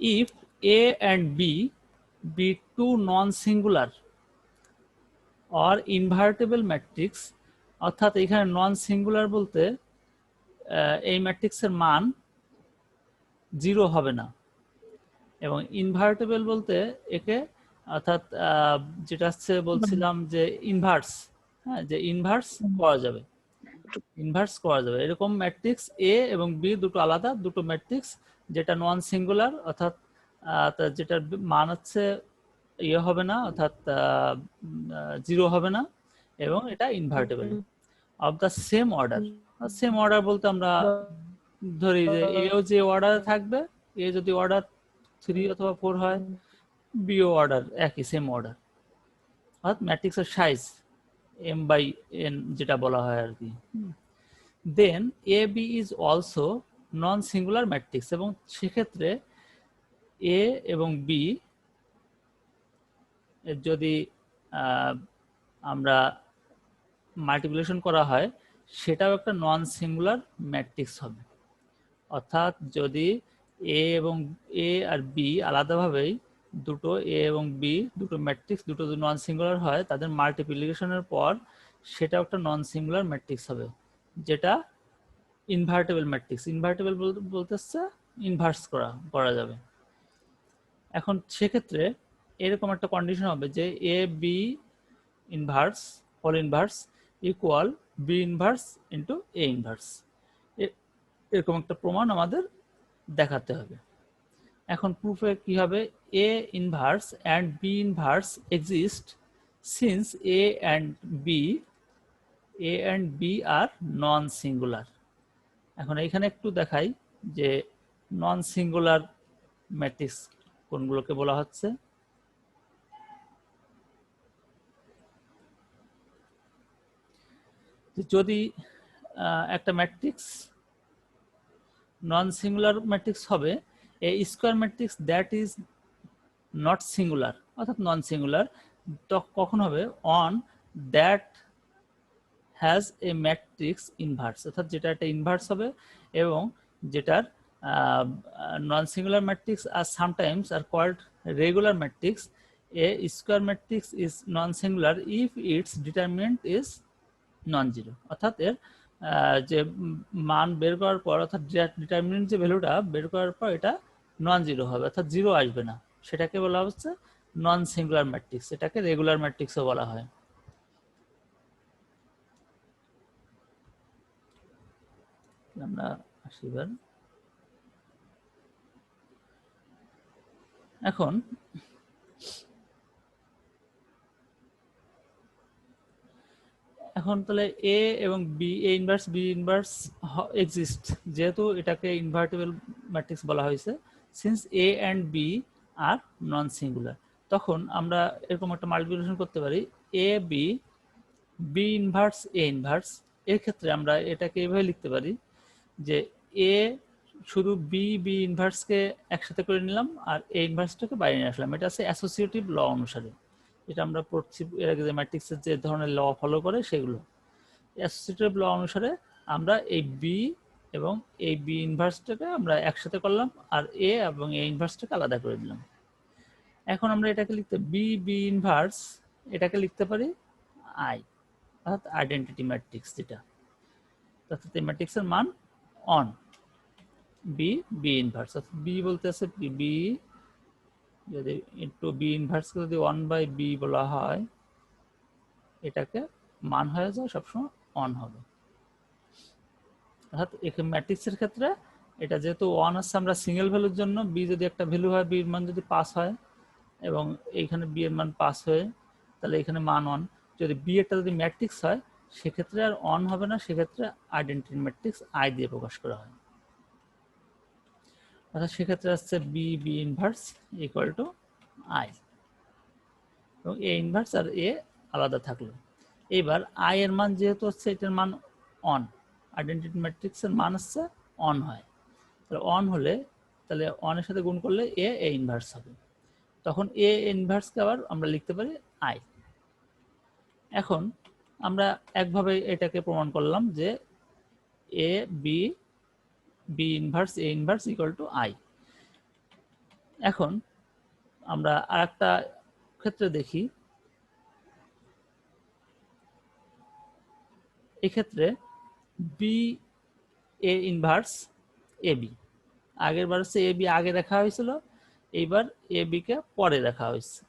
if A and B be two non-singular or invertible matrix, অর্থাৎ এখানে non singular বলতে এই ম্যাট্রিক্সের মান 0 হবে না, এবং ইনভার্টেবল বলতে একে অর্থাৎ যেটা হচ্ছে বলছিলাম যে ইনভার্স, হ্যাঁ, যে ইনভার্স করা যাবে, ইনভার্স করা যাবে এরকম ম্যাট্রিক্স এ এবং বি দুটো আলাদা দুটো ম্যাট্রিক্স, যেটা নন সিঙ্গুলার অর্থাৎ যেটার মান হচ্ছে ইয়ে হবে না, অর্থাৎ 0 হবে না, এবং এটা invertible of the same order. Same order বলতে আমরা ধরি যে এও যে অর্ডারে থাকবে, এ যদি অর্ডার 3 অথবা 4 হয়, বিও অর্ডার একই সেম অর্ডার, অর্থাৎ ম্যাট্রিক্সের সাইজ এম বাই এন যেটা বলা হয় আর কি। Then A B is also non singular matrix, এবং সেক্ষেত্রে এ এবং বি এর যদি আমরা মাল্টিপ্লিকেশন করা হয় সেটাও একটা নন সিঙ্গুলার ম্যাট্রিক্স হবে। অর্থাৎ যদি এ এবং এ আর বি আলাদাভাবেই দুটো এ এবং বি দুটো ম্যাট্রিক্স দুটো নন সিঙ্গুলার হয়, তাদের মাল্টিপ্লিকেশনের পর সেটাও একটা নন সিঙ্গুলার ম্যাট্রিক্স হবে, যেটা ইনভার্টেবল ম্যাট্রিক্স। ইনভার্টেবল বলতেছে ইনভার্স করা যাবে। এখন সেক্ষেত্রে এরকম একটা কন্ডিশন হবে যে A B inverse whole inverse equal B inverse into A inverse, এরকম একটা প্রমাণ আমাদের দেখাতে হবে। এখন প্রুফে কি হবে, A inverse and B inverse exist since A and B are non singular. এখন এইখানে একটু দেখাই যে নন সিঙ্গুলার ম্যাট্রিক্স কোনগুলোকে বলা হচ্ছে। যদি একটা ম্যাট্রিক্স নন সিঙ্গুলার ম্যাট্রিক্স হবে, a square matrix that is not singular অর্থাৎ নন সিঙ্গুলার, তো কখন হবে, one that has a matrix inverse, অর্থাৎ যেটা একটা ইনভার্স হবে, এবং যেটার non singular matrix are sometimes are called regular matrix. A square matrix is non singular if its determinant is non zero, অর্থাৎ এর যে মান বের করার পর, অর্থাৎ ডিটারমিনেন্ট যে ভ্যালুটা বের করার পর এটা নন জিরো হবে, অর্থাৎ জিরো আসবে না, সেটাকে বলা হচ্ছে নন সিঙ্গুলার ম্যাট্রিক্স। এটাকে রেগুলার ম্যাট্রিক্সও বলা হয়। আমরা আসি এবার। এখন তাহলে এ এবং B, A inverse B inverse exist, যেহেতু এটাকে ইনভার্টেবল ম্যাট্রিক্স বলা হয়েছে, since A and B are non singular, তখন আমরা এরকম একটা মাল্টিপ্লিকেশন করতে পারি A B B inverse A inverse. এর ক্ষেত্রে আমরা এটাকে এইভাবে লিখতে পারি যে এ শুধু বি ইনভার্সকে একসাথে করে নিলাম আর এ ইনভার্সটাকে বাইরে নিয়ে আসলাম, এটা আছে অ্যাসোসিয়েটিভ ল অনুসারে, এটা আমরা পড়ছি এর আগে যে ম্যাট্রিক্সের যে ধরনের ল ফলো করে সেগুলো। অ্যাসোসিয়েটিভ ল অনুসারে আমরা এই বি এবং এই বি ইনভার্সটাকে আমরা একসাথে করলাম আর এ এবং এ ইনভার্সটাকে আলাদা করে দিলাম। এখন আমরা এটাকে লিখতে বি ইনভার্স, এটাকে লিখতে পারি আই, অর্থাৎ আইডেন্টিটি ম্যাট্রিক্স, যেটা অর্থাৎ এই ম্যাট্রিক্সের মান অন বি ইনভার্স, অর্থাৎ বি বলতে আছে বি, যদি ইন্টু বি ইনভার্সকে যদি 1/b বলা হয়, এটাকে মান হয়ে যায় সবসময় অন হবে। অর্থাৎ এখানে ম্যাট্রিক্সের ক্ষেত্রে এটা যেহেতু 1 আছে, আমরা সিঙ্গেল ভ্যালুর জন্য বি যদি একটা ভ্যালু হয়, বি এর মান যদি 5 হয় এবং এইখানে বি এর মান 5 হয়ে, তাহলে এখানে মান 1। যদি বি একটা যদি ম্যাট্রিক্স হয় সেক্ষেত্রে আর অন হবে না, সেক্ষেত্রে আইডেন্টিটি ম্যাট্রিক্স আই দিয়ে প্রকাশ করা হয়। অর্থাৎ সেক্ষেত্রে আসছে B inverse equal to I, এবং এ ইনভার্স আর এ আলাদা থাকলো। এবার আই এর মান যেহেতু হচ্ছে এটার মান অন, আইডেন্টিটি ম্যাট্রিক্সের মান হচ্ছে অন হয়, তাহলে অন হলে তাহলে অনের সাথে গুণ করলে এ ইনভার্স হবে, তখন এ ইনভার্সকে আবার আমরা লিখতে পারি আই। এখন আমরা একভাবে এটাকে প্রমাণ করলাম যে A B inverse A inverse equal to I. এখন আমরা আরেকটা ক্ষেত্রে দেখি, এক্ষেত্রে B A inverse A B, আগের বার হচ্ছে এ বি আগে দেখা হয়েছিল, এইবার এ বি কে পরে দেখা হয়েছে।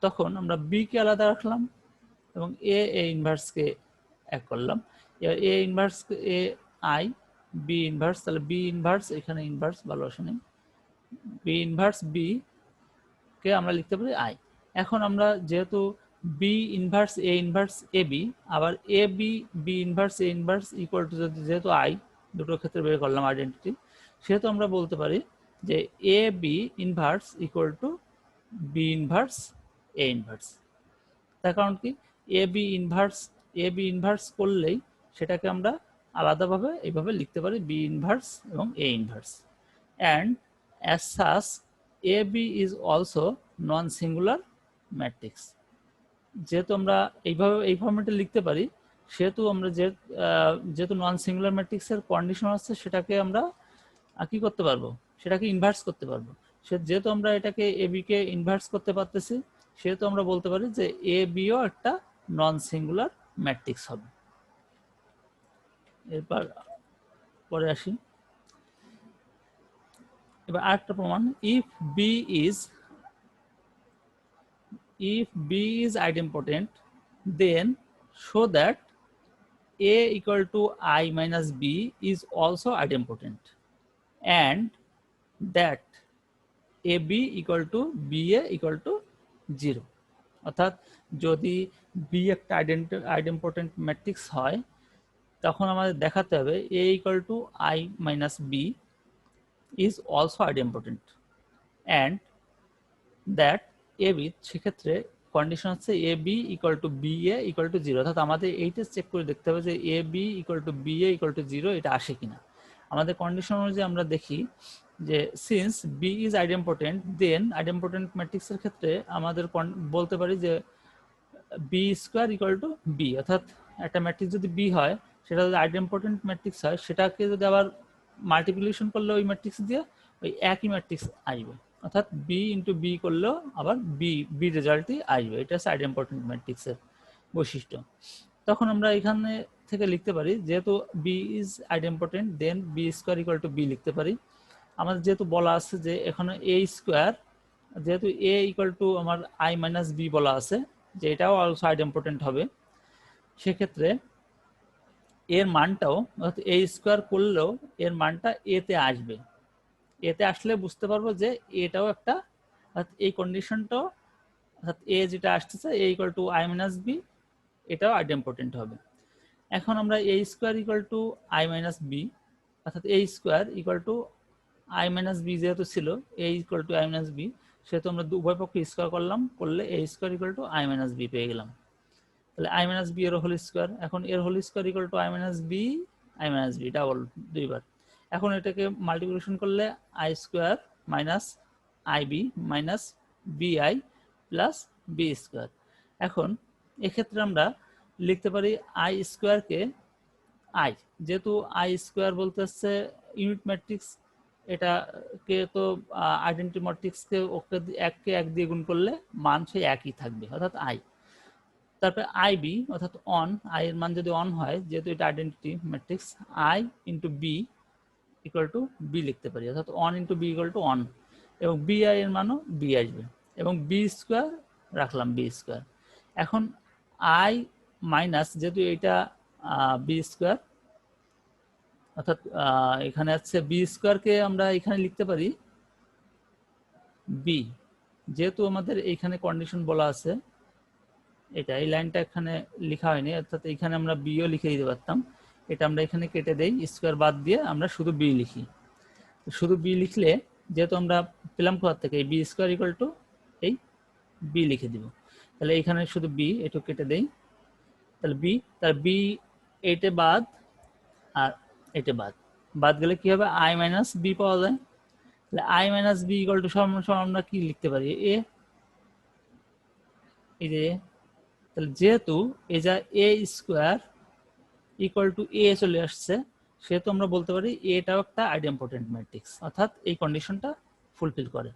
তখন আমরা বি কে আলাদা রাখলাম এবং এ ইনভার্সকে এক করলাম। এবার A inverse A I, B inverse, তাহলে বি ইনভার্স, এখানে ইনভার্স ভালোবাসা নেই, বি ইনভার্স বি কে আমরা লিখতে পারি আই। এখন আমরা যেহেতু B inverse A inverse A B, আবার A B B inverse A inverse equal to, যেহেতু আই দুটো ক্ষেত্রে বের করলাম আইডেন্টিটি, সেহেতু আমরা বলতে পারি যে A B inverse equal to B inverse A inverse. তার কারণ কি, এ বি ইনভার্স করলেই সেটাকে আমরা আলাদাভাবে এইভাবে লিখতে পারি, বি ইনভার্স এবং A inverse. And as such A B is also non singular matrix. যেহেতু আমরা এইভাবে এই ফর্মেটে লিখতে পারি, সেহেতু আমরা যেহেতু নন সিঙ্গুলার ম্যাট্রিক্সের কন্ডিশন আছে, সেটাকে আমরা কি করতে পারবো, সেটাকে ইনভার্স করতে পারবো। যেহেতু আমরা এটাকে এ বি কে ইনভার্স করতে পারতেছি, সেহেতু আমরা বলতে পারি যে এ বিও একটা নন সিঙ্গুলার ম্যাট্রিক্স হবে। এরপর পরে আসি, এবার আরেকটা প্রমাণ, if B is idempotent, then show that a equal to I minus b is also idempotent, and that ab equal to ba equal to 0। অর্থাৎ যদি বি একটা আইডেম্পোটেন্ট ম্যাট্রিক্স হয়, তখন আমাদের দেখাতে হবে a equal to I minus b is also idempotent, and that A B, সেক্ষেত্রে condition হচ্ছে A B equal to B A equal to 0। অর্থাৎ আমাদের এইটা চেক করে দেখতে হবে যে A B equal to B A equal to 0 এটা আসে কিনা। আমাদের কন্ডিশন অনুযায়ী আমরা দেখি যে since B is idempotent, then idempotent ম্যাট্রিক্সের ক্ষেত্রে আমাদের বলতে পারি যে B square equal to B. অর্থাৎ একটা ম্যাট্রিক্স যদি বি হয়, সেটা যদি আইডেম্পোটেন্ট ম্যাট্রিক্স হয়, সেটাকে যদি আবার মাল্টিপ্লিকেশন করলে ওই ম্যাট্রিক্স দিয়ে ওই একই ম্যাট্রিক্স আসবে। অর্থাৎ বি ইন্টু বি করলেও আবার বি রেজাল্টই আসবে। এটা হচ্ছে আইডেম্পোটেন্ট ম্যাট্রিক্সের বৈশিষ্ট্য। তখন আমরা এখানে থেকে লিখতে পারি, যেহেতু B is idempotent, then B square equal to B লিখতে পারি। আমাদের যেহেতু বলা আছে যে এখানে এ স্কোয়ার, যেহেতু এ ইকুয়াল টু আমার আই মাইনাস বি বলা আছে, যে এটাও অলসো আইডেম্পোটেন্ট হবে, সেক্ষেত্রে এর মানটাও অর্থাৎ এ স্কোয়ার করলেও এর মানটা এতে আসবে। এতে আসলে বুঝতে পারবো যে এটাও একটা, অর্থাৎ এই কন্ডিশনটাও, অর্থাৎ এ যেটা আসতেছে A equal to I minus B, এটাও আইডেম্পোটেন্ট হবে। এখন আমরা A square equal to I minus B, অর্থাৎ A square equal to I minus B যেহেতু ছিল, A equal to I minus B, সেহেতু আমরা উভয় পক্ষে স্কোয়ার করলাম, করলে A square equal to I minus B পেয়ে গেলাম। তাহলে আই মাইনাস বি এর হোল স্কোয়ার, এখন এর whole square equal to I minus B double দুইবার। এখন এটাকে মাল্টিপ্লিকেশন করলে I square minus I B minus B I plus B square. এখন এক্ষেত্রে আমরা লিখতে পারি আই স্কোয়ারকে আই, যেহেতু আই স্কোয়ার বলতে হচ্ছে ইউনিট ম্যাট্রিক্স, এটাকে তো আইডেন্টি ম্যাট্রিক্সকে ওকে এককে এক দিয়ে গুণ করলে মান সেই একই থাকবে, অর্থাৎ আই। তারপরে আই বি অর্থাৎ অন, আই এর মান যদি অন হয়, যেহেতু এটা identity matrix, I into B equal to B লিখতে পারি, অর্থাৎ অন ইন্টু বি ইকুয়াল টু অন, এবং বি আই এর মানও বি আসবে, এবং বি স্কোয়ার রাখলাম বি স্কোয়ার। এখন আই মাইনাস, যেহেতু এটা বি স্কোয়ার, অর্থাৎ এখানে আছে বি স্কোয়ারকে আমরা এখানে লিখতে পারি বি, যেহেতু আমাদের এইখানে কন্ডিশন বলা আছে, এটা এই লাইনটা এখানে লেখা হয়নি, অর্থাৎ এখানে আমরা বিও লিখে দিতে পারতাম, এটা আমরা এখানে কেটে দেই, স্কোয়ার বাদ দিয়ে আমরা শুধু বি লিখি। শুধু বি লিখলে, যেহেতু আমরা পেলাম কোথা থেকে, এই বি স্কোয়ার ইকুয়াল টু এই বি লিখে দিব, তাহলে এখানে শুধু বি, একটু কেটে দেই, তাহলে বি, তার বি এইটে বাদ আর এটা বাদ গেলে কি হবে, আই মাইনাস বি পাওয়া যায়। তাহলে I minus B equal to সমান আমরা কি লিখতে পারি, এ, এই যে, তাহলে যেহেতু এই যা এ স্কোয়ার ইকুয়াল টু এ চলে আসছে, সেহেতু আমরা বলতে পারি এটাও একটা আইডেম্পোটেন্ট ম্যাট্রিক্স, অর্থাৎ এই কন্ডিশনটা ফুলফিল করে।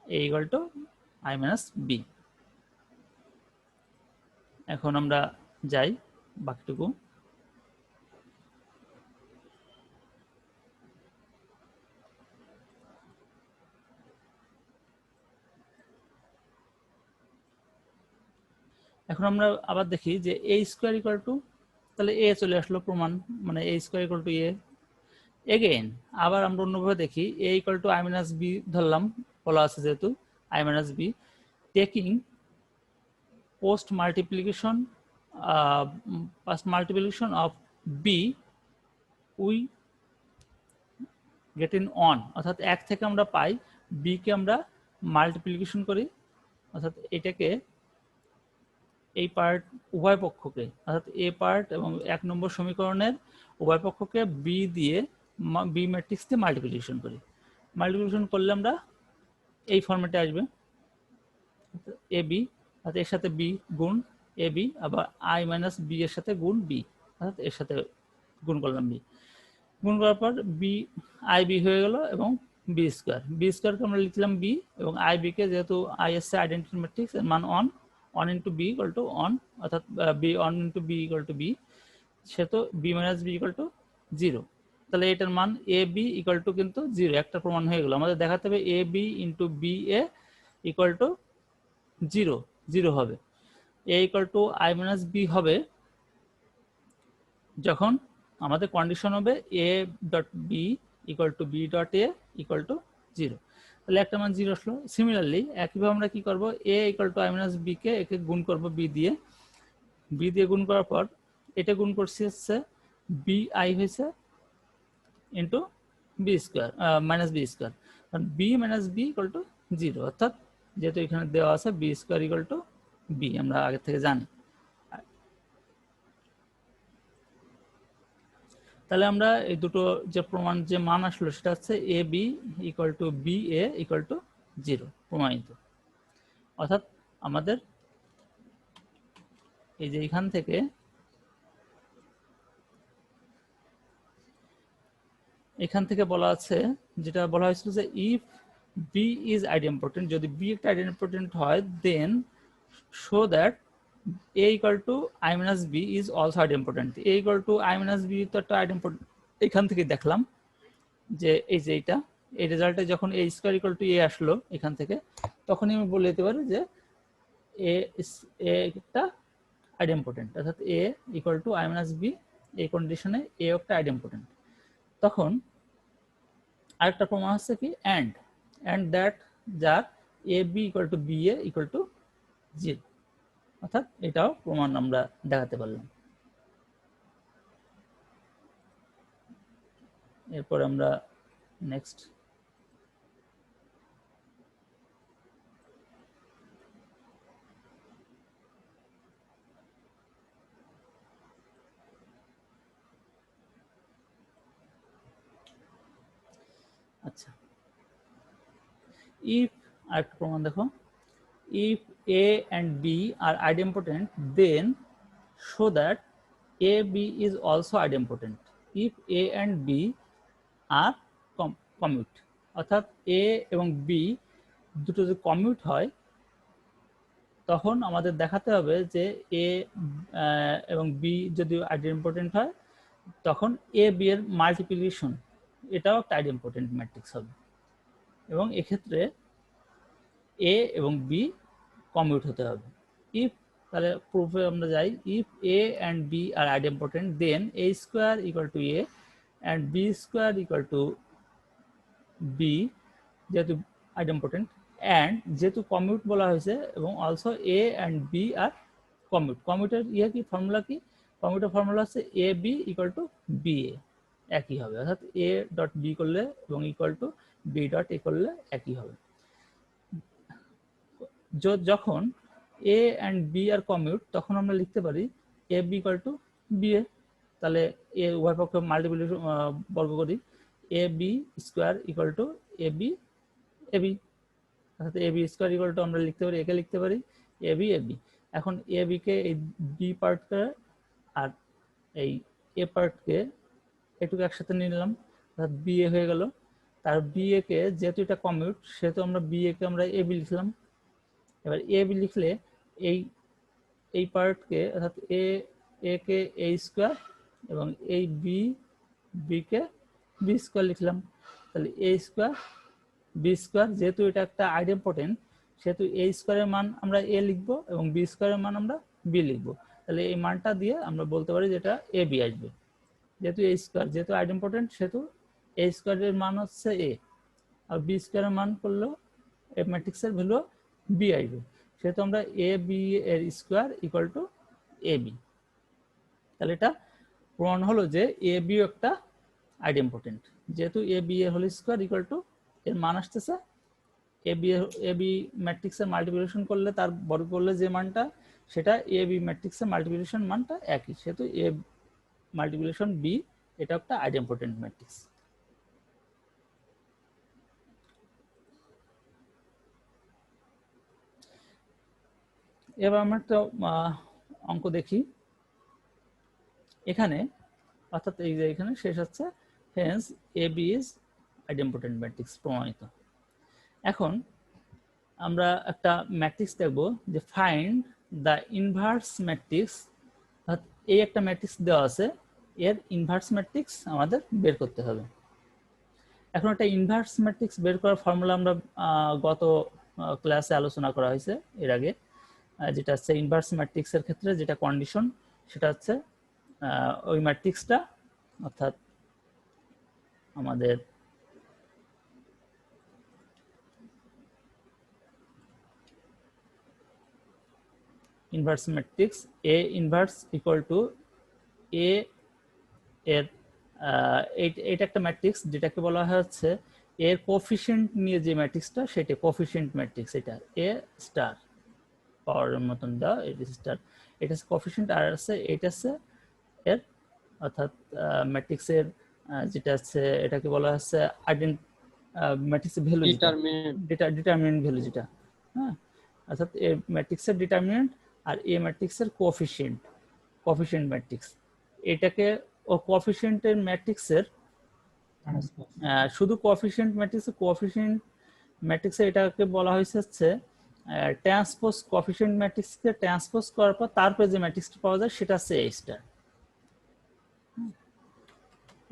a equal to i minus b। এখন আমরা যাই বাকিটুকু। এখন আমরা আবার দেখি যে a স্কয়ার ইকুয়াল টু, তাহলে a চলে আসলো প্রমাণ, মানে a square equal to a। Again আবার আমরা অন্যভাবে দেখি, a equal to i minus b ধরলাম, বলা আছে যেহেতু i minus b, taking post multiplication of b we get in on, অর্থাৎ এক থেকে আমরা পাই b কে আমরা মাল্টিপ্লিকেশন করি, অর্থাৎ এটাকে এই পার্ট উভয় পক্ষকে, অর্থাৎ এ পার্ট এবং 1 নম্বর সমীকরণের উভয় পক্ষকে বি দিয়ে, বি ম্যাট্রিক্স দিয়ে মাল্টিপ্লিকেশন করি। মাল্টিপ্লিকেশন করলে আমরা এই ফরম্যাটে আসবে এ বি, অর্থাৎ এর সাথে বি গুণ এ বি, আবার আই মাইনাস বি এর সাথে গুণ বি, অর্থাৎ এর সাথে গুণ করলাম বি, গুণ করার পর বি আই বি হয়ে গেল, এবং বি স্কোয়ারকে আমরা লিখলাম বি, এবং আই বি কে যেহেতু আই এসছে আইডেন্টিটি ম্যাট্রিক্স এর মান one, one into B equal to one, অর্থাৎ B one into B equal to B, সে তো B minus B equal to zero. তাহলে এটার মান এ বি ইকুয়াল টু কিন্তু জিরো, একটা প্রমাণ হয়ে গেল। আমাদের দেখাতে হবে A B into B A equal to zero, zero হবে। A equal to I minus B হবে যখন আমাদের কন্ডিশন হবে A dot B equal to B dot A equal to zero, তাহলে একটা মান জিরো আসলো। সিমিলারলি একইভাবে আমরা কি করব, A equal to I minus B কে একে গুণ করব বি দিয়ে, বি দিয়ে গুণ করার পর এটা গুণ করছি হচ্ছে বি আই হয়েছে into B square minus B square, কারণ B minus B equal to zero, অর্থাৎ যেহেতু এখানে দেওয়া আছে B square equal to B, আমরা আগে থেকে জানি। তাহলে আমরা এই দুটো যে প্রমাণ যে মান আসলো সেটা হচ্ছে A B equal to B A equal to zero প্রমাণিত। অর্থাৎ আমাদের এই যে এখান থেকে বলা আছে, যেটা বলা হয়েছিল যে ইফ বি ইজ আইডেম্পোটেন্ট, যদি বি একটা আইডেম্পোটেন্ট হয় then show that a equal to i minus b is also idempotent। a equal to i minus b তো একটা আইডেম্পোটেন্ট, এখান থেকে দেখলাম যে এই যে এইটা, এই রেজাল্টে যখন a square equal to a আসলো এখান থেকে, তখনই আমি বলে দিতে পারি যে a একটা আইডেম্পোটেন্ট, অর্থাৎ a equal to i minus b, এই কন্ডিশনে a একটা আইডেম্পোটেন্ট। তখন আরেকটা প্রমাণ আছে কি and that যার a b equal to b a equal to 0, অর্থাৎ এটাও প্রমাণ আমরা দেখাতে পারলাম। এরপর আমরা নেক্সট আচ্ছা, ইফ আরেকটা প্রমাণ দেখো, if a and b are idempotent then show that a b is also idempotent if a and b are commute, অর্থাৎ a এবং b দুটো যদি কমিউট হয় তখন আমাদের দেখাতে হবে যে a এবং b যদি আইডেম্পোটেন্ট হয় তখন a b এর মাল্টিপ্লিকেশন এটাও একটা আইডেম্পোটেন্ট ম্যাট্রিক্স হবে, এবং এক্ষেত্রে a এবং b কমিউট হতে হবে। ইফ, তাহলে প্রুফে আমরা যাই, if a and b are idempotent then a square equal to a and b square equal to b, যেহেতু আইডেম্পোটেন্ট, অ্যান্ড যেহেতু কমিউট বলা হয়েছে, এবং অলসো a and b আর কমিউট। কমিউটের কি ফর্মুলা কি? কমিউটের ফর্মুলা হচ্ছে A B equal to B A, একই হবে, অর্থাৎ এ ডট বি করলে এবং equal to B dot A করলে একই হবে। যখন এ অ্যান্ড বি আর কমিউট তখন আমরা লিখতে পারি A B equal to B A, তাহলে এ উভয় পক্ষে মাল্টিপ্লিকেশন বর্গ করি, এ B square equal to A B A B, অর্থাৎ A B square equal to আমরা লিখতে পারি, একে লিখতে পারি এ বি এ বি। এখন এ বি কে এই বি পার্টকে আর এই এ পার্টকে এটুকু একসাথে নিয়ে নিলাম, অর্থাৎ বি এ হয়ে গেল, তার বি এ কে যেহেতু এটা কমিউট সেহেতু আমরা বি এ কে আমরা এ বি লিখলাম। এবার এ বি লিখলে এই এই পার্টকে অর্থাৎ এ এ কে এ স্কোয়ার এবং এই B B K B square লিখলাম। তাহলে এ স্কোয়ার বি স্কোয়ার, যেহেতু এটা একটা আইডেম্পোটেন্ট সেহেতু এ স্কোয়ারের মান আমরা এ লিখবো এবং বি স্কোয়ারের মান আমরা বি লিখবো। তাহলে এই মানটা দিয়ে আমরা বলতে পারি যেটা এ বি আসবে। যেহেতু এ স্কোয়ার যেহেতু আইডেম্পোটেন্ট সেহেতু এ স্কোয়ারের মান হচ্ছে এ, আর বি স্কোয়ারের মান করলো এ ম্যাট্রিক্সের ভ্যালু বি আসবে। সেহেতু আমরা এ বি এর square equal to A B. তাহলে এটা প্রমাণ হলো যে এ বি একটা আইডেম্পোটেন্ট, যেহেতু এ বি এর হোল স্কোয়ার ইকুয়াল টু এর মান আসতেছে এ বি ম্যাট্রিক্সের মাল্টিপ্লিকেশন করলে তার বর্গ করলে যে মানটা সেটা এ বি ম্যাট্রিক্সের মাল্টিপ্লিকেশন মানটা একই, সেহেতু এ মাল্টিপ্লিকেশন বি এটা একটা আইডেম্পোটেন্ট ম্যাট্রিক্স। এবার আমরা একটা অঙ্ক দেখি এখানে, অর্থাৎ এই যে এখানে শেষ হচ্ছে hence A B is idempotent matrix প্রমাণিত। এখন আমরা একটা ম্যাট্রিক্স দেখব যে ফাইন্ড দ্য ইনভার্স ম্যাট্রিক্স, অর্থাৎ এই একটা ম্যাট্রিক্স দেওয়া আছে এর ইনভার্স ম্যাট্রিক্স আমাদের বের করতে হবে। এখন একটা ইনভার্স ম্যাট্রিক্স বের করার ফর্মুলা আমরা গত ক্লাসে আলোচনা করা হয়েছে এর আগে, যেটা হচ্ছে ইনভার্স ম্যাট্রিক্সের ক্ষেত্রে যেটা কন্ডিশন সেটা হচ্ছে ওই ম্যাট্রিক্সটা অর্থাৎ আমাদের inverse matrix A inverse equal to A এর এটা একটা ম্যাট্রিক্স যেটাকে বলা হচ্ছে এর কোফিশিয়েন্ট নিয়ে যে ম্যাট্রিক্সটা সেটা কোফিশিয়েন্ট ম্যাট্রিক্স, এটা এ স্টার পাওয়ারের মতন দেওয়া এটা স্টার, এটা হচ্ছে কোফিশিয়েন্ট, আর আছে এটা হচ্ছে এর অর্থাৎ ম্যাট্রিক্সের যেটা আছে এটাকে বলা হচ্ছে ম্যাট্রিক্সের ভ্যালু যেটা ডিটারমিনেন্ট ভ্যালু যেটা, হ্যাঁ, অর্থাৎ এ ম্যাট্রিক্সের ডিটারমিনেন্ট আর এ ম্যাট্রিক্সের কোফিশিয়েন্ট ম্যাট্রিক্স, এটাকে ও কোফিশিয়েন্টের ম্যাট্রিক্সের শুধু কোফিশিয়েন্ট ম্যাট্রিক্সে এটাকে বলা হয়েছে হচ্ছে ট্রান্সপোজ কোফিশিয়েন্ট ম্যাট্রিক্সকে ট্রান্সপোজ করার পর তারপরে যে ম্যাট্রিক্সটা পাওয়া যায় সেটা হচ্ছে এ স্টার,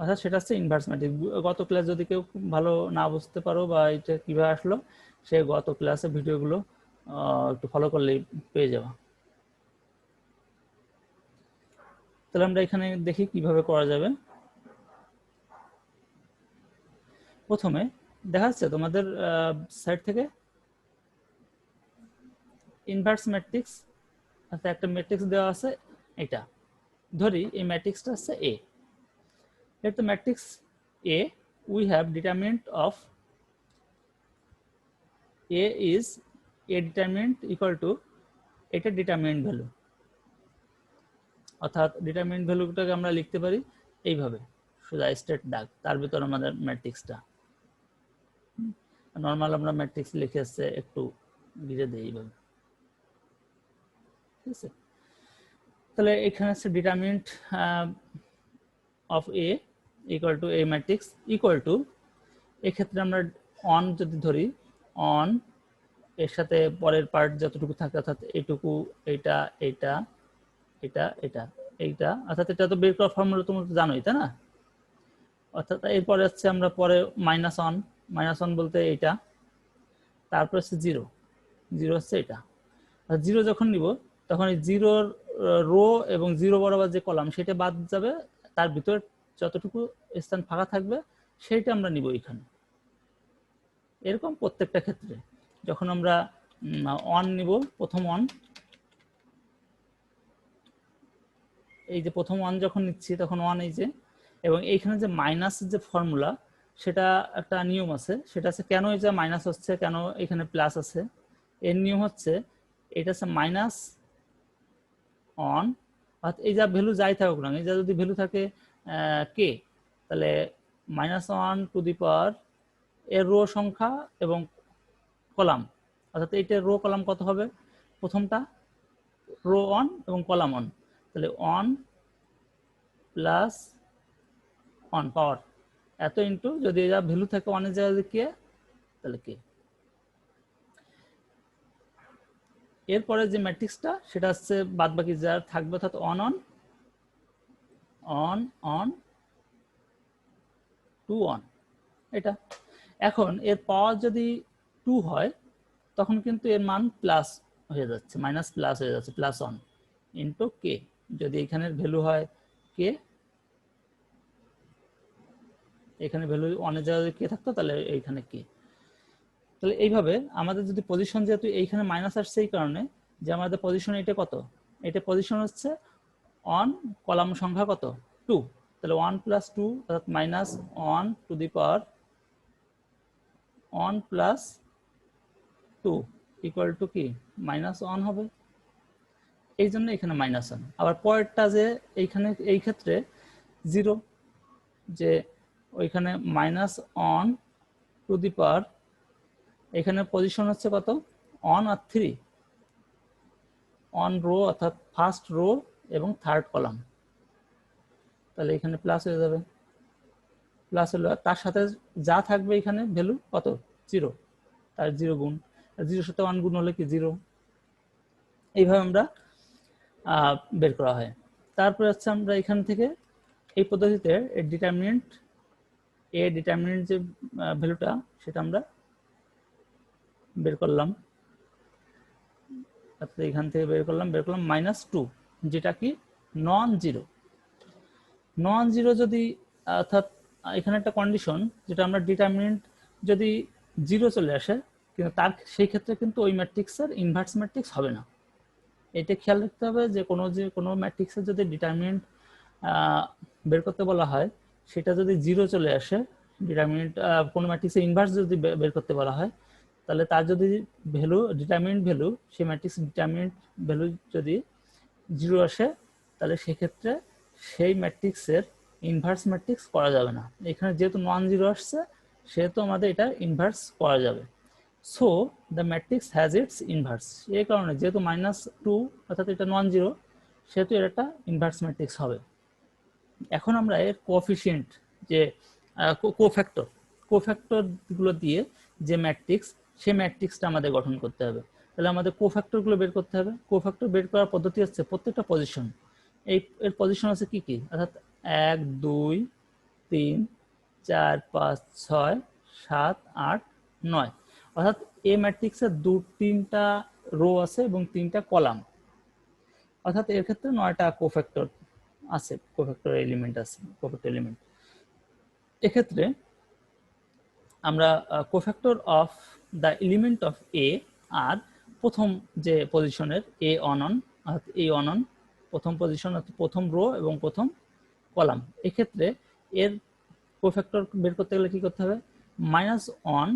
অর্থাৎ সেটা হচ্ছে ইনভার্স ম্যাট্রিক্স। গত ক্লাস যদি কেউ ভালো না বুঝতে পারো বা এটা কিভাবে আসলো সে গত ক্লাসে ভিডিওগুলো একটু ফলো করলেই পেয়ে যাবা। তাহলে আমরা এখানে দেখি কিভাবে করা যাবে। প্রথমে দেখা যাচ্ছে তোমাদের সাইড থেকে ইনভার্স ম্যাট্রিক্স, অর্থাৎ একটা ম্যাট্রিক্স দেওয়া আছে, এটা ধরি এই ম্যাট্রিক্সটা হচ্ছে এ, let the matrix A we have determinant of A is A determinant equal to এটা ডিটারমিনেন্ট ভ্যালু, অর্থাৎ ডিটারমিনেন্ট ভ্যালুটাকে আমরা লিখতে পারি এইভাবে সোজা স্ট্রেট দাগ, তার ভিতর আমাদের ম্যাট্রিক্সটা নর্মাল আমরা ম্যাট্রিক্স লিখে আসছে একটু লিখে দিই এইভাবে, ঠিক আছে। তাহলে এখানে হচ্ছে determinant of A equal to A matrix equal to, এক্ষেত্রে আমরা অন যদি ধরি অন এর সাথে পরের পার্ট যতটুকু থাকে অর্থাৎ এইটুকু এইটা এইটা এটা এটা এইটা, অর্থাৎ এটা তো বের করার ফর্মুলা তোমরা তো জানোই তাই না। অর্থাৎ এরপরে হচ্ছে আমরা পরে মাইনাস ওয়ান বলতে এইটা, তারপর হচ্ছে জিরো, জিরো হচ্ছে এটা। আর জিরো যখন নিব তখন এই জিরোর রো এবং জিরো বরাবর যে কলাম সেটা বাদ যাবে, তার ভিতর যতটুকু স্থান ফাঁকা থাকবে সেইটা আমরা নিব এখানে। এরকম প্রত্যেকটা ক্ষেত্রে যখন আমরা অন নিব, প্রথম অন, এই যে প্রথম ওয়ান যখন নিচ্ছি তখন ওয়ান এই যে, এবং এইখানে যে মাইনাস যে ফর্মুলা সেটা একটা নিয়ম আছে, সেটা আছে কেন এই যে মাইনাস হচ্ছে কেন এখানে প্লাস আছে, এর নিয়ম হচ্ছে এটা হচ্ছে মাইনাস অন, অর্থাৎ এই যা ভ্যালু যাই থাকুক না, এই যা যদি ভ্যালু থাকে কে, তাহলে -1 এর রো সংখ্যা এবং কলাম, অর্থাৎ এইটার রো কলাম কত হবে, প্রথমটা রো অন এবং কলাম অন, তাহলে অন প্লাস অন পাওয়ার এত ইন্টু যদি এটা ভ্যালু থাকে 1 এর জায়গায় কে, তাহলে কে। এরপরে যে ম্যাট্রিক্সটা সেটা হচ্ছে বাদ বাকি যা থাকবে, অর্থাৎ অন অন অন অন টু অন, এটা। এখন এর পাওয়ার যদি 2 হয় তখন কিন্তু এর মান প্লাস হয়ে যাচ্ছে, মাইনাস প্লাস হয়ে যাচ্ছে, প্লাস 1 ইন্টু কে। যদি এখানের ভ্যালু হয় কে, এখানে ভ্যালু 1 এর জায়গায় কে থাকতো তাহলে এইখানে কে। তাহলে এইভাবে আমাদের যদি পজিশন, যেহেতু এইখানে মাইনাস আসছে এই কারণে যে আমাদের পজিশন এটা কত, এটা পজিশন হচ্ছে অন কলাম সংখ্যা কত 2, তাহলে 1 প্লাস 2 অর্থাৎ minus 1 two the power 1 plus 2 equal to কি মাইনাস 1 হবে, এই জন্য এখানে মাইনাস 1। আবার পরেরটা যে এইখানে এই ক্ষেত্রে 0, যে ওইখানে মাইনাস 1 টু দি পাওয়ার, এখানে পজিশন হচ্ছে কত 1 আর 3, অন রো অর্থাৎ ফার্স্ট রো এবং থার্ড কলাম, তাহলে এখানে প্লাস হয়ে যাবে, প্লাস হলো তার সাথে যা থাকবে এখানে ভ্যালু কত 0, তার 0 গুণ, 0 সাথে 1 গুণ হলে কি 0। এইভাবে আমরা বের করা হয়। তারপরে হচ্ছে আমরা এখান থেকে এই পদ্ধতিতে ডিটারমিনেন্ট যে ভ্যালুটা সেটা আমরা বের করলাম, এখান থেকে বের করলাম -2, যেটা কি নন জিরো। নন জিরো যদি, অর্থাৎ এখানে একটা কন্ডিশন যেটা আমরা ডিটারমিনেন্ট যদি 0 চলে আসে, কিন্তু তার সেই ক্ষেত্রে কিন্তু ওই ম্যাট্রিক্সের ইনভার্স ম্যাট্রিক্স হবে না। এটা খেয়াল রাখতে হবে যে কোনো ম্যাট্রিক্সের যদি ডিটারমিনেন্ট বের করতে বলা হয়, সেটা যদি 0 চলে আসে, ডিটারমিনেন্ট কোনো ম্যাট্রিক্সের ইনভার্স যদি বের করতে বলা হয়, তাহলে তার যদি ভ্যালু ডিটারমিনেন্ট ভ্যালু, সেই ম্যাট্রিক্স ডিটারমিনেন্ট ভ্যালু যদি 0 আসে, তাহলে সেক্ষেত্রে সেই ম্যাট্রিক্সের ইনভার্স ম্যাট্রিক্স করা যাবে না। এখানে যেহেতু নন জিরো আসছে সেহেতু আমাদের এটা ইনভার্স করা যাবে। So the matrix has its inverse, এই কারণে যেহেতু -2 অর্থাৎ এটা নন জিরো, সেহেতু এর একটা ইনভার্স ম্যাট্রিক্স হবে। এখন আমরা এর কোএফিসিয়েন্ট, যে কোফ্যাক্টর গুলো দিয়ে যে ম্যাট্রিক্স, সেই ম্যাট্রিক্সটা আমাদের গঠন করতে হবে। তাহলে আমাদের কোফ্যাক্টর গুলো বের করতে হবে। কোফ্যাক্টর বের করার পদ্ধতি হচ্ছে প্রত্যেকটা পজিশন, এর পজিশন আছে কি কি, অর্থাৎ 1 2 3 4 5 6 7 8 9, অর্থাৎ এই ম্যাট্রিক্সের 3টা রো আছে এবং 3টা কলাম, অর্থাৎ এর ক্ষেত্রে 9টা কোফ্যাক্টর আছে, কোফ্যাক্টর এলিমেন্ট আছে, কোফ্যাক্টর এলিমেন্ট। এক্ষেত্রে আমরা cofactor of the element of A আর প্রথম যে পজিশনের এ অন অন, অর্থাৎ এ অন অন প্রথম পজিশন, অর্থাৎ প্রথম রো এবং প্রথম কলাম, এক্ষেত্রে এর কোফ্যাক্টর বের করতে গেলে কি করতে হবে, -1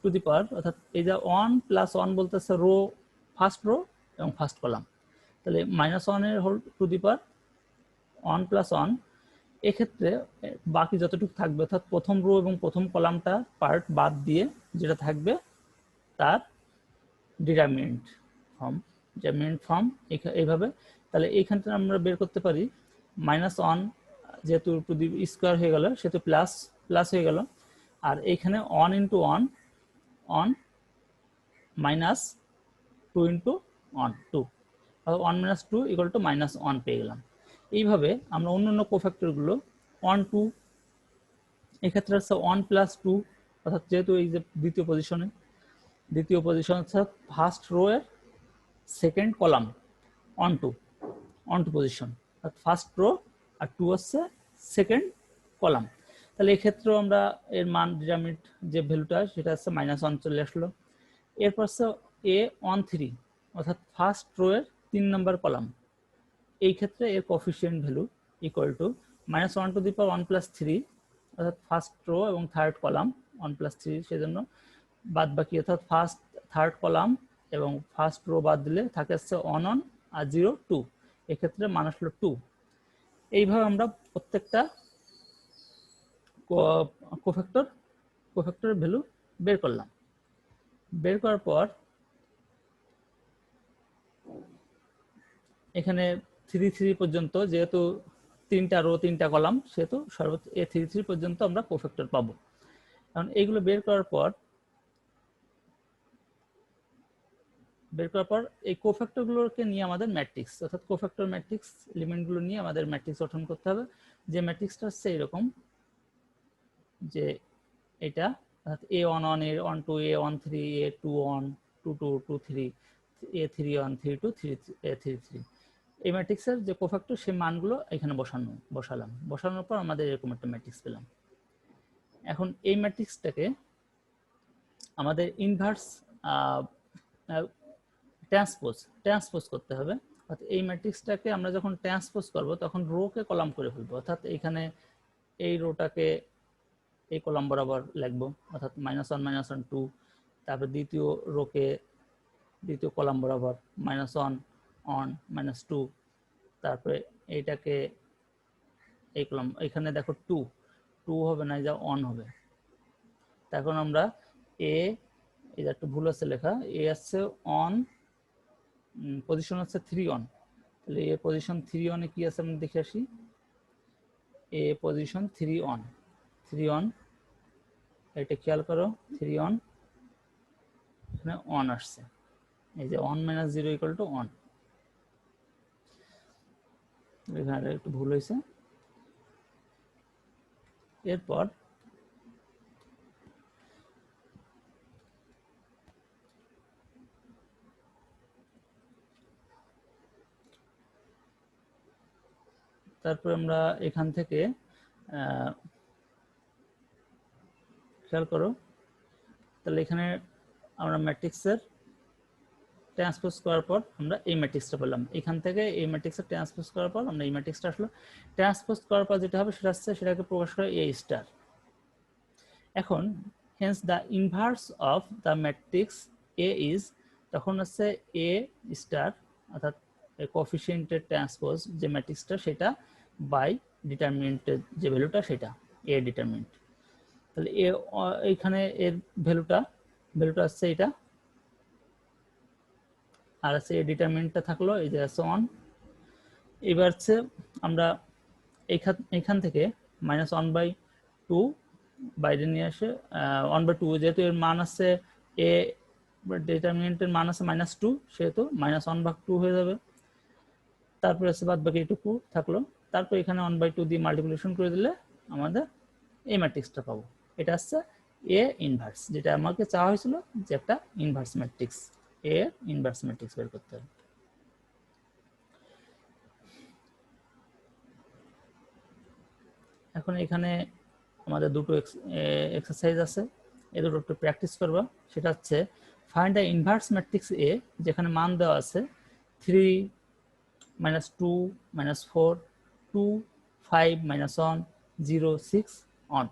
টু দি পাওয়ার, অর্থাৎ এই যে 1 প্লাস 1 বলতেছে রো, ফার্স্ট রো এবং ফার্স্ট কলাম, তাহলে -1 এর whole to the power 1 plus 1। এক্ষেত্রে বাকি যতটুকু থাকবে, অর্থাৎ প্রথম রো এবং প্রথম কলামটা পার্ট বাদ দিয়ে যেটা থাকবে তার ডিটারমিনেন্ট ফর্ম এইভাবে। তাহলে এইখান থেকে আমরা বের করতে পারি -1 যেহেতু টু দি স্কোয়ার হয়ে গেল সেহেতু প্লাস হয়ে গেল, আর এইখানে 1 ইন্টু 1 1 -2 ইন্টু 1 2, 1 - 2 ইকুয়াল টু -1 পেয়ে গেলাম। এইভাবে আমরা অন্যান্য কোফ্যাক্টরগুলো 1 2, এক্ষেত্রে হচ্ছে 1 প্লাস 2, অর্থাৎ যেহেতু এই যে দ্বিতীয় পজিশন হচ্ছে ফার্স্ট রো এর সেকেন্ড কলাম 1 2 পজিশন, অর্থাৎ ফার্স্ট রো আর 2 হচ্ছে সেকেন্ড কলাম। তাহলে এক্ষেত্রেও আমরা এর মান ডিটারমিনেন্ট যে ভ্যালুটা সেটা হচ্ছে -1 চলে আসলো। এরপর হচ্ছে A13, অর্থাৎ ফার্স্ট রো এর 3 নম্বর কলাম, এই ক্ষেত্রে এর coefficient value equal to -1 two the power 1 plus 3, অর্থাৎ ফার্স্ট রো এবং থার্ড কলাম 1 প্লাস 3, সেজন্য বাদ বাকি অর্থাৎ ফার্স্ট থার্ড কলাম এবং ফার্স্ট রো বাদ দিলে থাকে হচ্ছে 1 1 আর 0 2, এক্ষেত্রে মান আসলো 2। এইভাবে আমরা প্রত্যেকটা কোফ্যাক্টরের ভ্যালু বের করলাম। বের করার পর এখানে 3 3 পর্যন্ত, যেহেতু 3টা রো 3টা কলাম, সেহেতু সর্বোচ্চ A33 পর্যন্ত আমরা কোফ্যাক্টর পাবো। এখন এইগুলো বের করার পর এই কোফ্যাক্টরগুলোকে নিয়ে আমাদের ম্যাট্রিক্স, অর্থাৎ কোফ্যাক্টর ম্যাট্রিক্স এলিমেন্টগুলো নিয়ে আমাদের ম্যাট্রিক্স গঠন করতে হবে। যে ম্যাট্রিক্সটা হচ্ছে এরকম, যে এটা অর্থাৎ A11 A12 A13 A21 22 23 A31 32 A33, এই ম্যাট্রিক্সের যে কোফ্যাক্টর সেই মানগুলো এখানে বসানোর পর আমাদের এরকম একটা ম্যাট্রিক্স পেলাম। এখন এই ম্যাট্রিক্সটাকে আমাদের ইনভার্স ট্রান্সপোজ করতে হবে। অর্থাৎ এই ম্যাট্রিক্সটাকে আমরা যখন ট্রান্সপোজ করব তখন রোকে কলাম করে ফেলবো, অর্থাৎ এখানে এই রোটাকে এই কলাম বরাবর লিখবো, অর্থাৎ -1 -1 2, তারপর দ্বিতীয় রোকে দ্বিতীয় কলাম বরাবর -1 1 -2, তারপরে এইটাকে এই কলাম, এখানে দেখো 2 হবে না, যা 1 হবে। তখন আমরা এ, এটা একটু ভুল আছে লেখা, এ আছে অন, পজিশন হচ্ছে 3 অন, তাহলে এ পজিশন 3 অনে কি আছে আমরা দেখে আসি। এ পজিশন 3 অন, এটা খেয়াল করো, 3 অন, এখানে 1 আসছে, এই যে 1 - 0 = 1, এখানে একটু ভুল হয়েছে। এরপর তারপর আমরা এখান থেকে খেয়াল করো, তাহলে এখানে আমরা ম্যাট্রিক্সের ট্রান্সপোজ করার পর আমরা এই ম্যাট্রিক্সটা পেলাম। এখান থেকে এই ম্যাট্রিক্সের ট্রান্সপোজ করার পর আমরা এই ম্যাট্রিক্সটা আসলো। ট্রান্সপোজ করার পর যেটা হবে সেটা হচ্ছে, সেটাকে প্রকাশ করে এ স্টার। এখন hence the inverse of the matrix A is, তখন হচ্ছে এ স্টার, অর্থাৎ কোএফিসিয়েন্টের ট্রান্সপোজ যে ম্যাট্রিক্সটা সেটা বাই ডিটারমিনেন্টের যে ভ্যালুটা সেটা এ ডিটারমিনেন্ট। তাহলে এইখানে এর ভ্যালুটা হচ্ছে এটা, আর আছে এ ডিটারমিনেন্টটা থাকলো, এই যে আছে 1। এবার হচ্ছে আমরা এইখান থেকে -1/2 বাইরে নিয়ে আসে, 1/2, যেহেতু এর মান আছে এ ডিটারমিনেন্টের মান আছে -2, সেহেতু -1/2 হয়ে যাবে। তারপরে আছে বাদ বাকি এটুকু থাকলো, তারপর এখানে 1/2 দিয়ে মাল্টিপ্লিকেশন করে দিলে আমাদের এই ম্যাট্রিক্সটা পাবো। এটা হচ্ছে এ ইনভার্স, যেটা আমাকে চাওয়া হয়েছিল, যে একটা inverse matrix, A inverse matrix বের করতে হবে। এখন এখানে আমাদের দুটো এক্সারসাইজ আছে, এই দুটো একটু প্র্যাকটিস করবা। সেটা হচ্ছে ফাইন্ড দ্য ইনভার্স ম্যাট্রিক্স এ, যেখানে মান দেওয়া আছে 3 -2 -4 2 5 -1 0 6 1।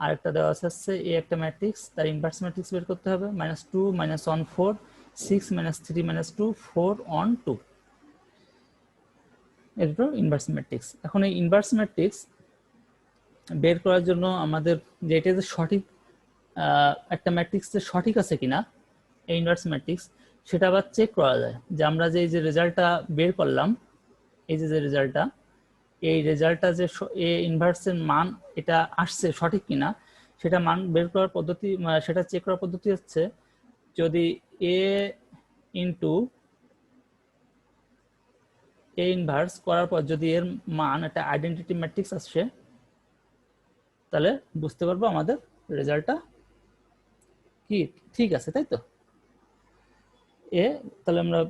আরেকটা দেওয়া আছে হচ্ছে এ একটা ম্যাট্রিক্স, তার ইনভার্স ম্যাট্রিক্স বের করতে হবে, -2 -1 4 6 -3 -2 4 1 2। এটা ইনভার্স ম্যাট্রিক্স। এখন এই ইনভার্স ম্যাট্রিক্স বের করার জন্য আমাদের যে এটা যে সঠিক একটা ম্যাট্রিক্স যে সঠিক আছে কিনা এই ইনভার্স ম্যাট্রিক্স, সেটা আবার চেক করা যায়। যে আমরা যে রেজাল্টটা বের করলাম, এই যে রেজাল্টটা, এই রেজাল্টটা যে এ ইনভার্সের মান এটা আসছে সঠিক কিনা, সেটা মান বের করার পদ্ধতি, সেটা চেক করার পদ্ধতি হচ্ছে, যদি এ ইন্টু এ ইনভার্স করার পর যদি এর মান একটা আইডেন্টিটি ম্যাট্রিক্স আসছে, তাহলে বুঝতে পারবো আমাদের রেজাল্টটা কি ঠিক আছে, তাই তো। তাহলে আমরা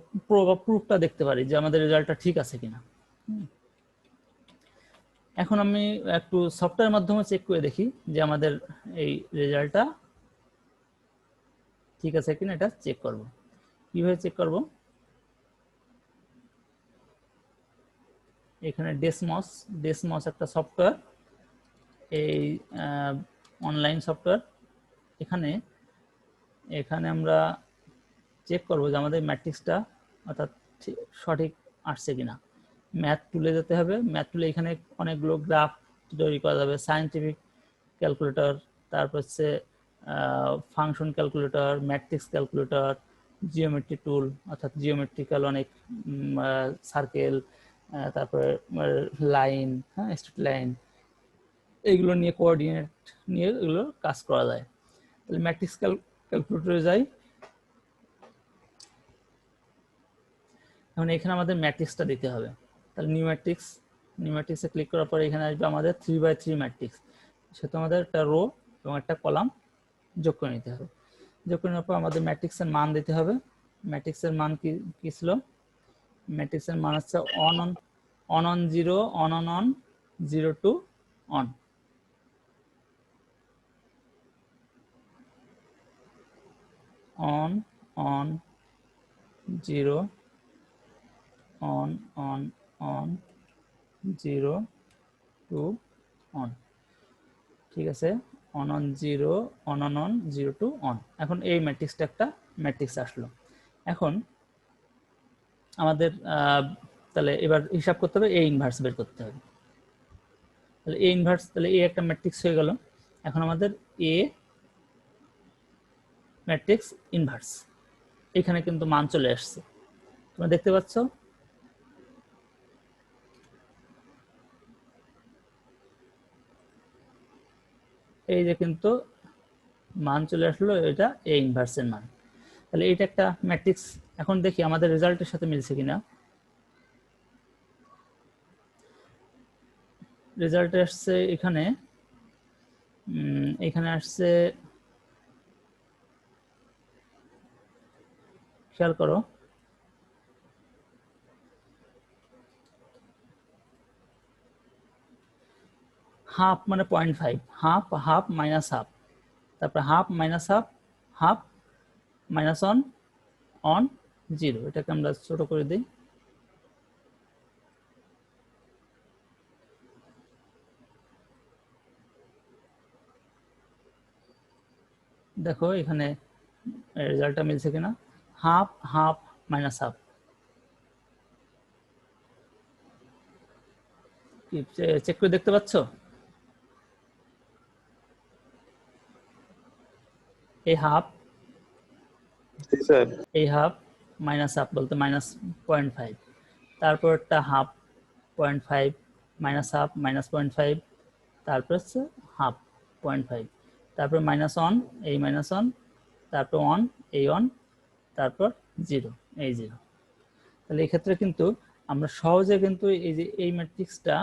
প্রুফটা দেখতে পারি যে আমাদের রেজাল্টটা ঠিক আছে কিনা। এখন আমি একটু সফটওয়্যার মাধ্যমে চেক করে দেখি যে আমাদের এই রেজাল্টটা ঠিক আছে কিনা, এটা চেক করব। কিভাবে চেক করব? এখানে ডেসমস একটা সফটওয়্যার, এই অনলাইন সফটওয়্যার। এখানে আমরা চেক করব যে আমাদের ম্যাট্রিক্সটা অর্থাৎ সঠিক আসছে কিনা। ম্যাথ টুলে যেতে হবে, ম্যাথ টুলে এখানে অনেকগুলো গ্রাফ তৈরি করা যাবে, সায়েন্টিফিক ক্যালকুলেটর, তারপর হচ্ছে function calculator, matrix calculator, geometry tool, অর্থাৎ জিওমেট্রিক্যাল অনেক সার্কেল, তারপরে লাইন, হ্যাঁ, স্ট্রেট লাইন, এইগুলো নিয়ে কোঅর্ডিনেট নিয়ে এগুলো কাজ করা যায়। তাহলে ম্যাট্রিক্স ক্যালকুলেটরে যাই। এখন এখানে আমাদের ম্যাট্রিক্সটা দিতে হবে। তাহলে নিউ ম্যাট্রিক্সে ক্লিক করার পরে এখানে আসবে আমাদের 3x3 ম্যাট্রিক্স। সেটা আমাদের একটা রো এবং একটা কলাম যোগ করে নিতে হবে। যোগ করে নেওয়ার পর আমাদের ম্যাট্রিক্সের মান দিতে হবে। ম্যাট্রিক্সের মান কি ছিল? ম্যাট্রিক্সের মান হচ্ছে অন অন 0, অন 0 টু অন। অন 0, অন 0 টু অন। ঠিক আছে, অন 0, অন 0 টু অন। এখন এই ম্যাট্রিক্সটা একটা ম্যাট্রিক্স আসলো। এখন আমাদের তাহলে এবার হিসাব করতে হবে, এ ইনভার্স বের করতে হবে। তাহলে এ ইনভার্স, তাহলে এ একটা ম্যাট্রিক্স হয়ে গেল। এখন আমাদের এ ম্যাট্রিক্স ইনভার্স, এখানে কিন্তু মান চলে আসছে, তোমরা দেখতে পাচ্ছ। এই যে কিন্তু মান চলে আসলো, এটা এ ইনভার্সের মান। তাহলে এটা একটা ম্যাট্রিক্স। এখন দেখি আমাদের রেজাল্টের সাথে মিলছে কিনা। রেজাল্টে আসছে এখানে আসছে, খেয়াল করো, হাফ মানে 0.5, হাফ মাইনাস হাফ, তারপর half minus half minus on 0। এটাকে আমরা ছোট করে দিই। দেখো এখানে রেজাল্টটা মিলছে কিনা। হাফ মাইনাস হাফ, চেক করে দেখতে পাচ্ছ? এই হাফ মাইনাস হাফ বলতে মাইনাস 0.5, তারপর একটা হাফ 0.5, মাইনাস হাফ মাইনাস 0.5, তারপর হচ্ছে হাফ 0.5, তারপর মাইনাস অন, এই মাইনাস অন, তারপর অন, এই অন, তারপর 0, এই 0। তাহলে এই ক্ষেত্রে কিন্তু আমরা সহজে কিন্তু এই যে এই ম্যাট্রিক্সটা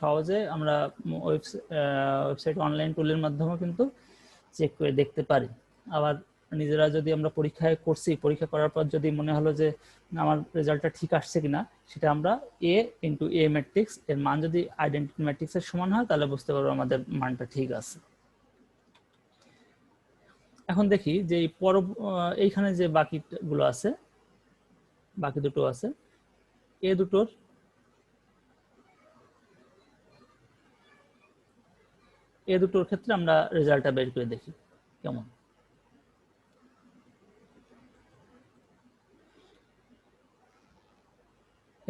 সহজে আমরা ওয়েবসাইট অনলাইন টুলের মাধ্যমে কিন্তু চেক করে দেখতে পারি। আবার নিজেরা যদি আমরা পরীক্ষা করার পর যদি মনে হলো যে আমার রেজাল্টটা ঠিক আসছে কিনা, সেটা আমরা এ ইন্টু এ ম্যাট্রিক্স এর মান যদি আইডেন্টিটি ম্যাট্রিক্সের সমান হয়, তাহলে বুঝতে পারবো আমাদের মানটা ঠিক আছে। এখন দেখি যে এইখানে যে বাকিগুলো আছে, বাকি দুটো আছে, এ দুটোর ক্ষেত্রে আমরা রেজাল্টটা বের করে দেখি কেমন।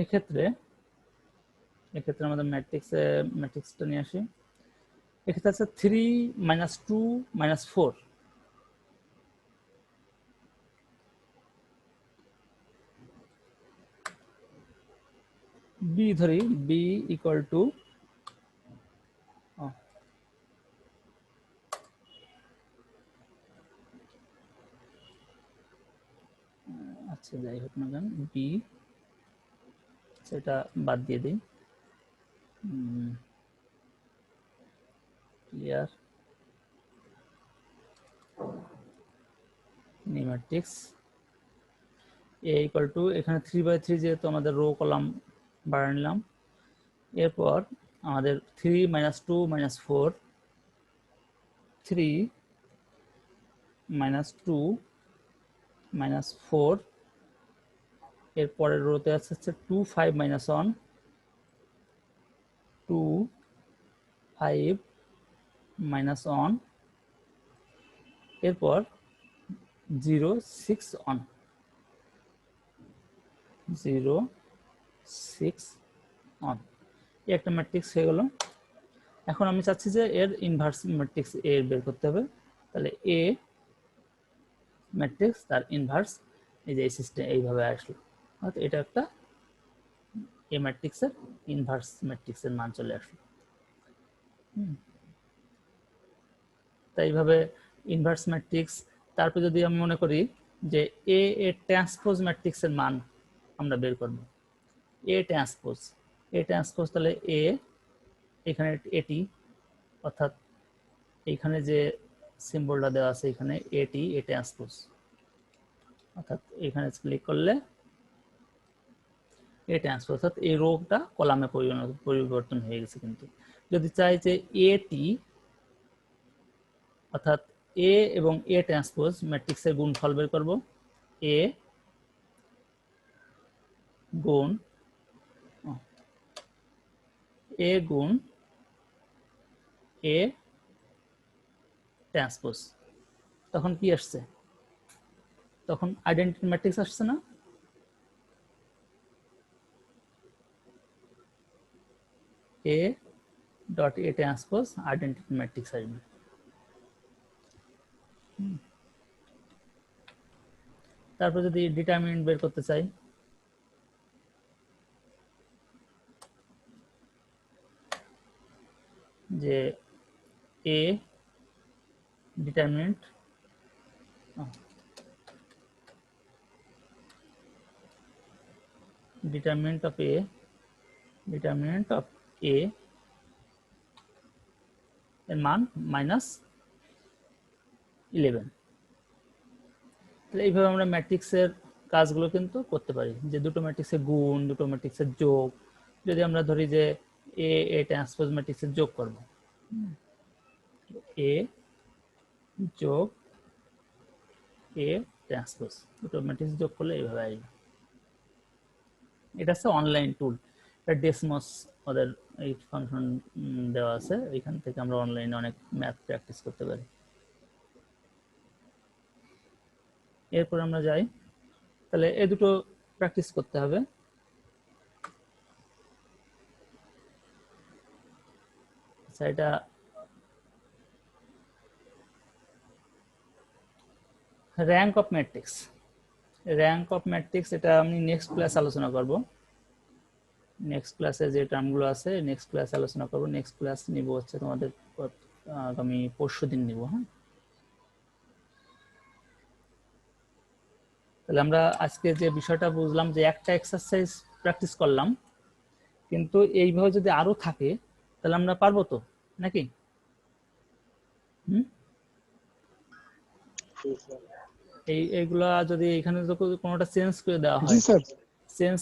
এক্ষেত্রে আমাদের ম্যাট্রিক্সটা নিয়ে আসি। এক্ষেত্রে আছে 3 - 2 - 4। বি ধরি, বি ইকুয়াল টু, আচ্ছা যাই হোক না কেন, বি সেটা বাদ দিয়ে দিই। ক্লিয়ার, নিউ ম্যাট্রিক্স এ ইকুয়াল টু, এখানে 3/3 যেহেতু আমাদের রো কলাম বাড়া নিলাম। এরপর আমাদের 3 - 2 - 4, 3 - 2 - 4, এরপরের রোতে আছে 2 5 - 1, 2 5 - 1, এরপর 0 6 1, 0 6 1। একটা ম্যাট্রিক্স হয়ে গেল। এখন আমি চাচ্ছি যে এর ইনভার্স ম্যাট্রিক্স এ বের করতে হবে। তাহলে এ ম্যাট্রিক্স তার ইনভার্স, এই যে এই সিস্টেম এইভাবে আসলো, এটা একটা এ ম্যাট্রিক্সের ইনভার্স ম্যাট্রিক্সের মান চলে আসলো। তাই এইভাবে ইনভার্স ম্যাট্রিক্স। তারপর যদি আমি মনে করি যে এ ট্রান্সপোজ ম্যাট্রিক্সের মান আমরা বের করব, এ ট্রান্সপোজ তাহলে এ এখানে এটি, অর্থাৎ এইখানে যে সিম্বলটা দেওয়া আছে এখানে এটি এ ট্রান্সপোজ, অর্থাৎ এখানে ক্লিক করলে এ ট্রান্সপোজ, অর্থাৎ এই রোটা কলামে পরিবর্তন হয়ে গেছে। কিন্তু যদি চাই যে এটি অর্থাৎ এ এবং এ ট্রান্সপোজ ম্যাট্রিক্সের গুণফল বের করব, এ গুণ এ ট্রান্সপোজ, তখন কি আসছে? তখন আইডেন্টিটি ম্যাট্রিক্স আসছে না? A dot A transpose identity matrix আসবে। তারপর যদি ডিটারমিনেন্ট বের করতে চাই, যে এ ডিটারমিনেন্ট অফ এ এর মান -11। তাহলে এইভাবে আমরা ম্যাট্রিক্সের কাজগুলো কিন্তু করতে পারি, যে দুটো ম্যাট্রিক্সের গুণ, দুটো ম্যাট্রিক্সের যোগ। যদি আমরা ধরি যে এ ট্রান্সপোজ ম্যাট্রিক্সের যোগ করব, এ যোগ এ ট্রান্সপোজ, দুটো ম্যাট্রিক্স যোগ করলে এইভাবে আসবে। এটা হচ্ছে অনলাইন টুল, এটা ডেসমস ওদের এই ফাংশন দেওয়া আছে, এখান থেকে আমরা অনলাইনে অনেক ম্যাথ প্র্যাকটিস করতে পারি। এরপর আমরা যাই, তাহলে এই দুটো প্র্যাকটিস করতে হবে। আচ্ছা, এটা র্যাঙ্ক অফ ম্যাট্রিক্স, এটা আমি নেক্সট ক্লাস আলোচনা করব। নেক্সট ক্লাসে যে টার্মগুলো আছে নেক্সট ক্লাস আলোচনা করব। নেক্সট ক্লাস নিব হচ্ছে তোমাদের আগামী পরশুদিন নিব। হ্যাঁ, তাহলে আমরা আজকে যে বিষয়টা বুঝলাম যে একটা এক্সারসাইজ প্র্যাকটিস করলাম, কিন্তু এইভাবে যদি আরো থাকে তাহলে আমরা পারবো তো, নাকি? এইগুলা যদি এখানে কোনোটা চেঞ্জ করে দেওয়া হয়, চেঞ্জ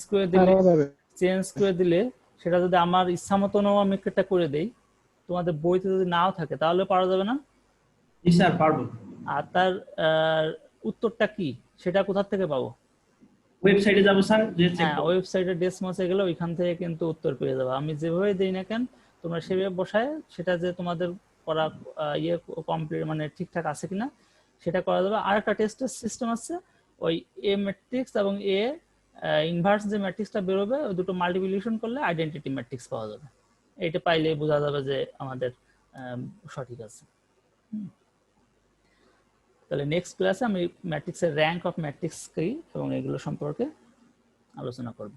করে দিলে সেটা যদি আমার ইচ্ছা মতন আমি একটা করে দেই, তোমাদের বইতে যদি নাও থাকে তাহলে পারা যাবে না? জি স্যার, পারবো। আর তার উত্তরটা কি সেটা কোথা থেকে পাবো? ওয়েবসাইটে যাব স্যার, যে চেক হ্যাঁ, করব। ওয়েবসাইটে ডেসমসে গেলে ওইখান থেকে কিন্তু উত্তর পেয়ে যাবে। আমি যেভাবে দেই না কেন, তোমরা সেভাবে বসায় সেটা যে তোমাদের করা ইয়ে কমপ্লিট মানে ঠিকঠাক আছে কিনা সেটা করা যাবে। আর একটা টেস্টের সিস্টেম আছে, ওই এ ম্যাট্রিক্স এবং এ ইনভার্স যে ম্যাট্রিক্সটা বেরোবে ওই দুটো মাল্টিপ্লিকেশন করলে আইডেন্টিটি ম্যাট্রিক্স পাওয়া যাবে। এইটা পাইলে বোঝা যাবে যে আমাদের সঠিক আছে। তাহলে নেক্সট ক্লাসে আমি ম্যাট্রিক্সের র্যাঙ্ক অফ ম্যাট্রিক্স কি এবং এগুলো সম্পর্কে আলোচনা করব।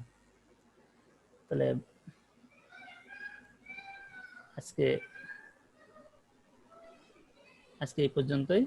তাহলে আজকে এই পর্যন্তই।